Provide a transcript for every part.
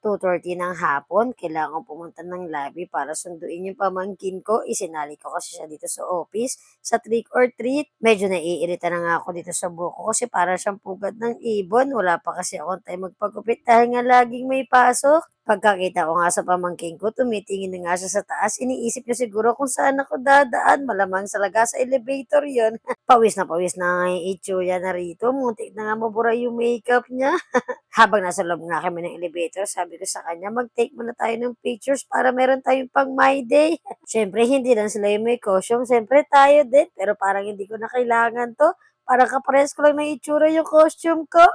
2:30 ng hapon, kailangan kong pumunta ng lobby para sunduin yung pamangkin ko. Isinali ko kasi siya dito sa office sa trick or treat. Medyo naiirita na nga ako dito sa buko kasi para siyang pugad ng ibon. Wala pa kasi akong time magpagupit dahil nga laging may pasok. Pagkakita ko nga sa pamangkin ko, tumitingin na nga siya sa taas. Iniisip niya siguro kung saan ako dadaan. Malamang talaga sa elevator yon. Pawis na nga yung itsura na rito. Muntik na nga mabura yung makeup niya. Habang nasa loob nga kami ng elevator, sabi ko sa kanya, mag-take muna tayo ng pictures para meron tayong pang my day. Siyempre, hindi lang sila yung may costume. Siyempre, tayo din. Pero parang hindi ko na kailangan to. Parang kapares ko lang ng itsura yung costume ko.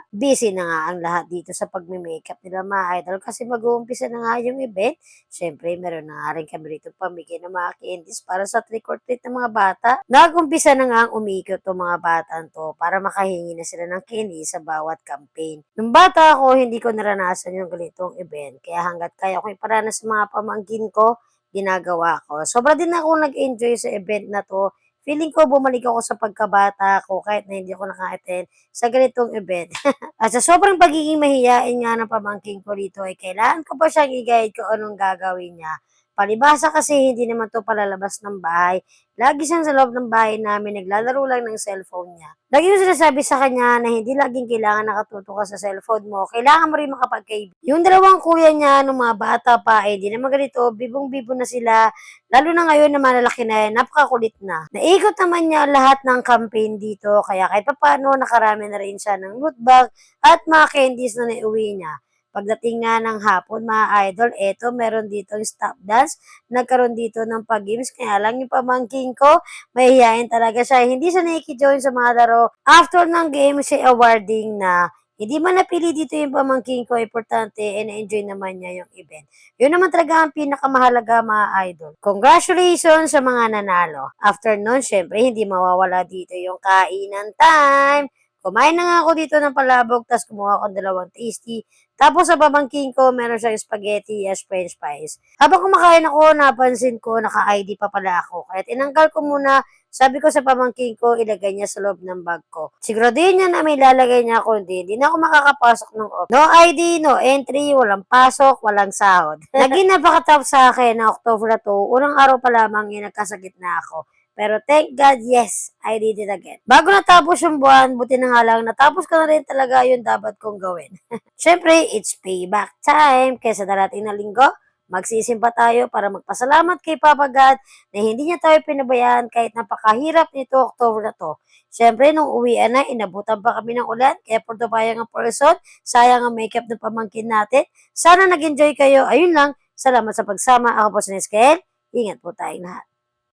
Busy na nga ang lahat dito sa pagme-makeup nila mga idol kasi mag-uumpisa na nga yung event. Siyempre, meron na nga rin kami rito pamigay ng mga candies para sa trick or treat ng mga bata. Nag-umpisa na nga ang umikot ng mga bata to para makahingi na sila ng candies sa bawat campaign. Nung bata ako, hindi ko naranasan yung ganitong event. Kaya hanggat kaya ko iparanas sa mga pamangkin ko, ginagawa ko. Sobra din ako nag-enjoy sa event na to. Feeling ko bumalik ako sa pagkabata ko kahit na hindi ako naka-attend sa ganitong event. At sa sobrang pagiging mahiyain nga ng pamangkin ko rito ay kailangan ko pa siyang i-guide kung anong gagawin niya. Palibasa kasi hindi naman to palalabas ng bahay. Lagi siyang sa loob ng bahay namin, naglalaro lang ng cellphone niya. Lagi ko sinasabi sa kanya na hindi laging kailangan nakatuto ka sa cellphone mo. Kailangan mo rin makapagkaibigan. Yung dalawang kuya niya, nung mga bata pa, eh, di naman ganito, bibong-bibo na sila. Lalo na ngayon na malalaki na yan, napakakulit na. Naikot naman niya lahat ng campaign dito, kaya kahit paano nakarami na rin siya ng loot bag at mga candies na naiuwi niya. Pagdating nga ng hapon, mga idol, eto, meron dito yung stop dance. Nagkaroon dito ng pag-games. Kaya lang yung pamangking ko, mahihayin talaga siya. Hindi siya nakikijoin sa mga laro. After ng game, siya awarding na hindi man napili dito yung pamangking ko, importante, and enjoy naman niya yung event. Yun naman talaga ang pinakamahalaga, mga idol. Congratulations sa mga nanalo. After nun, syempre, hindi mawawala dito yung kainan time. Kumain na nga ako dito ng palabok, tapos kumuha ako ng dalawang tasty. Tapos sa pamangkin ko, meron siyang spaghetti as french fries. Habang kumakain ako, napansin ko, naka-ID pa pala ako. Kaya tinanggal ko muna, sabi ko sa pamangkin ko, ilagay niya sa loob ng bag ko. Siguraduhin niya na may lalagay niya ako, hindi na ako makakapasok ng off. No ID, no entry, walang pasok, walang sahod. Naging napaka-tough sa akin na October na to, unang araw pa lamang yung nagkasakit na ako. Pero thank God, yes, I did it again. Bago natapos yung buwan, buti na nga lang, natapos ko na rin talaga yung dapat kong gawin. Siyempre, it's payback time. Kaya sa darating na linggo, magsisimba tayo para magpasalamat kay Papa God na hindi niya tayo pinabayaan kahit napakahirap nito October na to. Siyempre, nung uwian na, inabutan pa kami ng ulan, kaya pagtupayang ang person, sayang ang makeup ng pamangkin natin. Sana nag-enjoy kayo. Ayun lang, salamat sa pagsama. Ako po si Neskel. Ingat po tayong lahat.